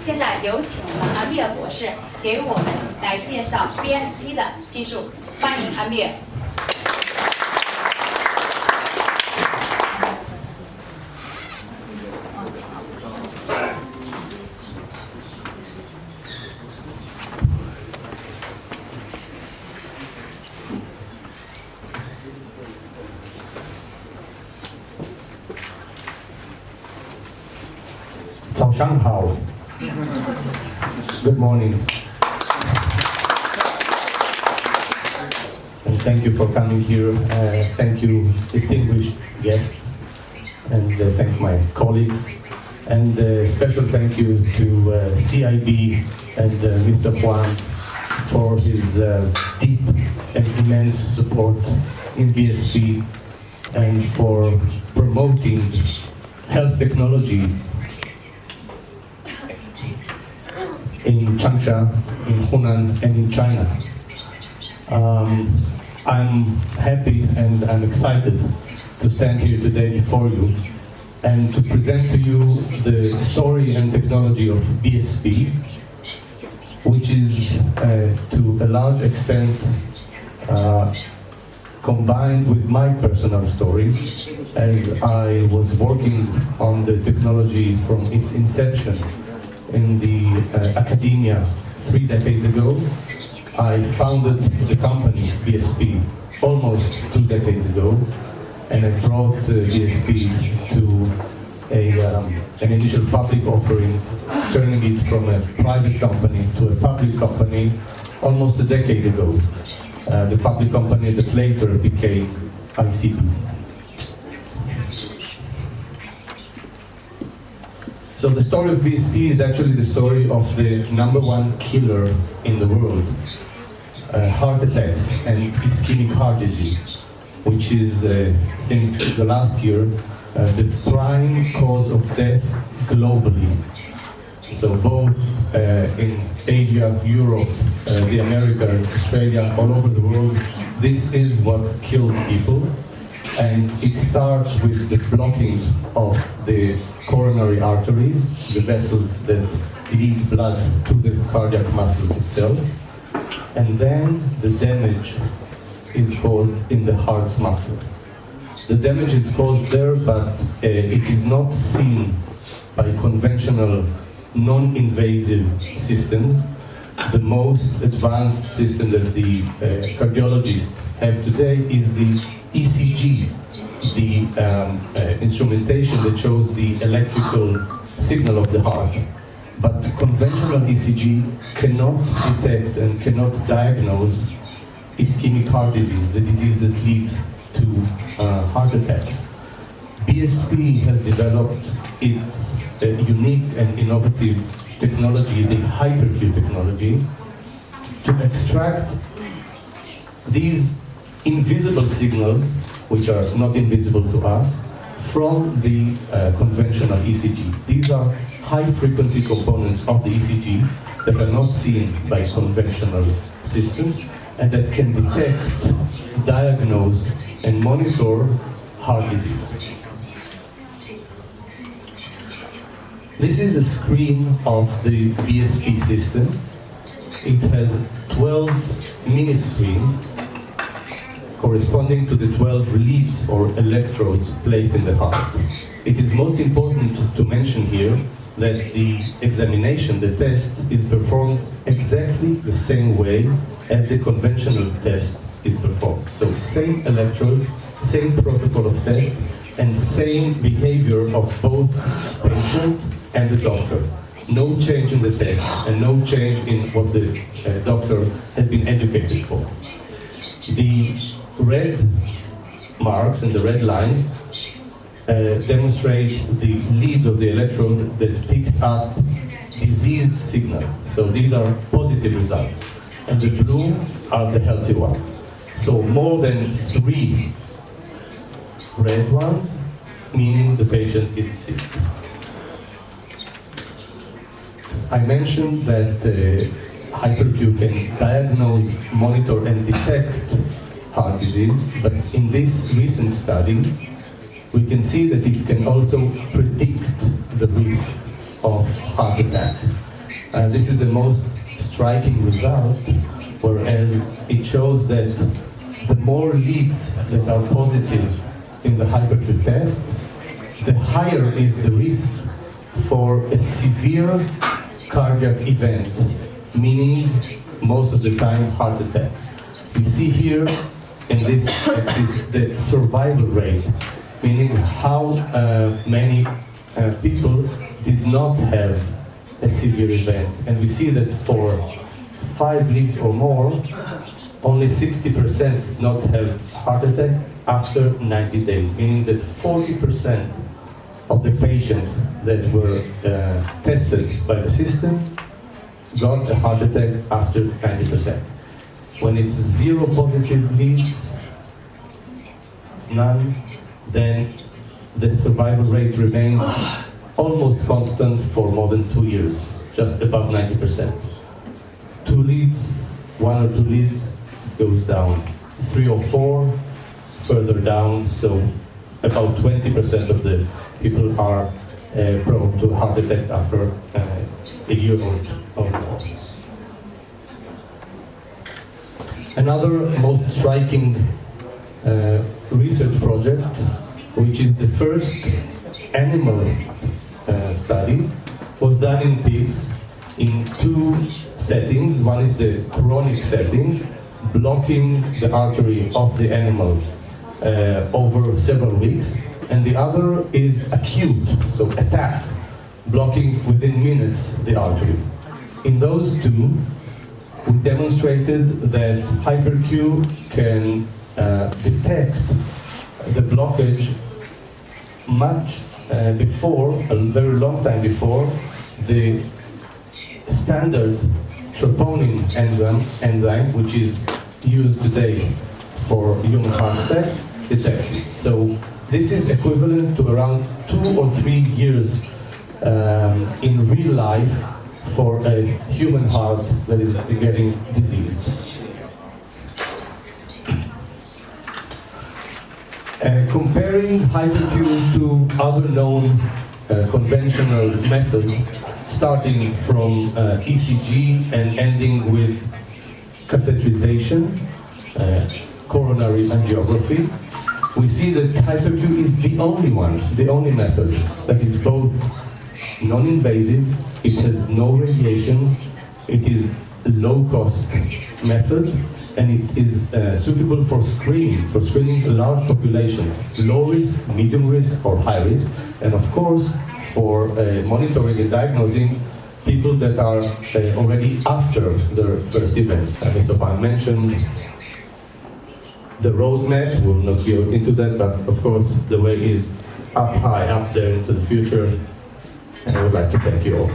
现在有请我们阿米尔博士给我们来介绍 BSP 的技术，欢迎阿米尔。早上好 Good morning. And thank you for coming here. Thank you, distinguished guests, and thank my colleagues. And special thank you to CIB and Mr. Juan for his deep and immense support in BSP and for promoting health technology in Changsha, in Hunan, and in China. I'm happy and I'm excited to stand here today before you and to present to you the story and technology of BSP, which is to a large extent combined with my personal story, as I was working on the technology from its inception in the academia 3 decades ago. I founded the company BSP almost 2 decades ago, and I brought BSP to an initial public offering, turning it from a private company to a public company almost a decade ago. The public company that later became ICP. So the story of BSP is actually the story of the #1 killer in the world, heart attacks and ischemic heart disease, which is, since the last year, the prime cause of death globally. So both in Asia, Europe, the Americas, Australia, all over the world, this is what kills people. And it starts with the blocking of the coronary arteries, the vessels that lead blood to the cardiac muscle itself. And then the damage is caused in the heart's muscle. The damage is caused there, but it is not seen by conventional, non-invasive systems. The most advanced system that the cardiologists have today is the ECG, the instrumentation that shows the electrical signal of the heart. But conventional ECG cannot detect and cannot diagnose ischemic heart disease, the disease that leads to heart attacks. BSP has developed its unique and innovative technology, the HyperQ technology, to extract these invisible signals, which are not invisible to us, from the conventional ECG. These are high-frequency components of the ECG that are not seen by conventional systems and that can detect, diagnose, and monitor heart disease. This is a screen of the BSP system. It has 12 mini-screens corresponding to the 12 leads or electrodes placed in the heart. It is most important to mention here that the examination, the test, is performed exactly the same way as the conventional test is performed. So same electrodes, same protocol of test, and same behavior of both patient and the doctor. No change in the test and no change in what the doctor has been educated for. The red marks and the red lines demonstrate the leads of the electrode that picked up diseased signal. So these are positive results. And the blue are the healthy ones. So more than 3 red ones, meaning the patient is sick. I mentioned that HyperQ can diagnose, monitor, and detect heart disease, but in this recent study, we can see that it can also predict the risk of heart attack. This is the most striking result, whereas it shows that the more leads that are positive in the HyperQ test, the higher is the risk for a severe cardiac event, meaning most of the time heart attack. We see here in this axis the survival rate, meaning how many people did not have a severe event. And we see that for 5 leads or more, only 60% not have heart attack after 90 days, meaning that 40% of the patients that were tested by the system got a heart attack after 90%. When it's 0 positive leads, none, then the survival rate remains almost constant for more than 2 years, just above 90%. 2 leads, 1 or 2 leads goes down. 3 or 4 further down, so about 20% of the people are prone to heart attack after a year or more. Another most striking research project, which is the first animal study, was done in pigs in 2 settings. One is the chronic setting, blocking the artery of the animal over several weeks, and the other is acute, so attack, blocking within minutes the artery. In those 2, we demonstrated that HyperQ can detect the blockage much before, a very long time before, the standard troponin enzyme, which is used today for human heart attacks, detects it. So this is equivalent to around 2 or 3 years in real life for a human heart that is getting diseased. Comparing HyperQ to other known conventional methods, starting from ECG and ending with catheterization, coronary angiography, we see that HyperQ is the only method that is both non-invasive, it has no radiation, it is a low-cost method, and it is suitable for screening large populations, low risk, medium risk, or high risk, and of course for monitoring and diagnosing people that are already after their first events. Mr. Pan mentioned the roadmap. We'll not go into that, but of course the way is up high, up there into the future, and I would like to thank you all.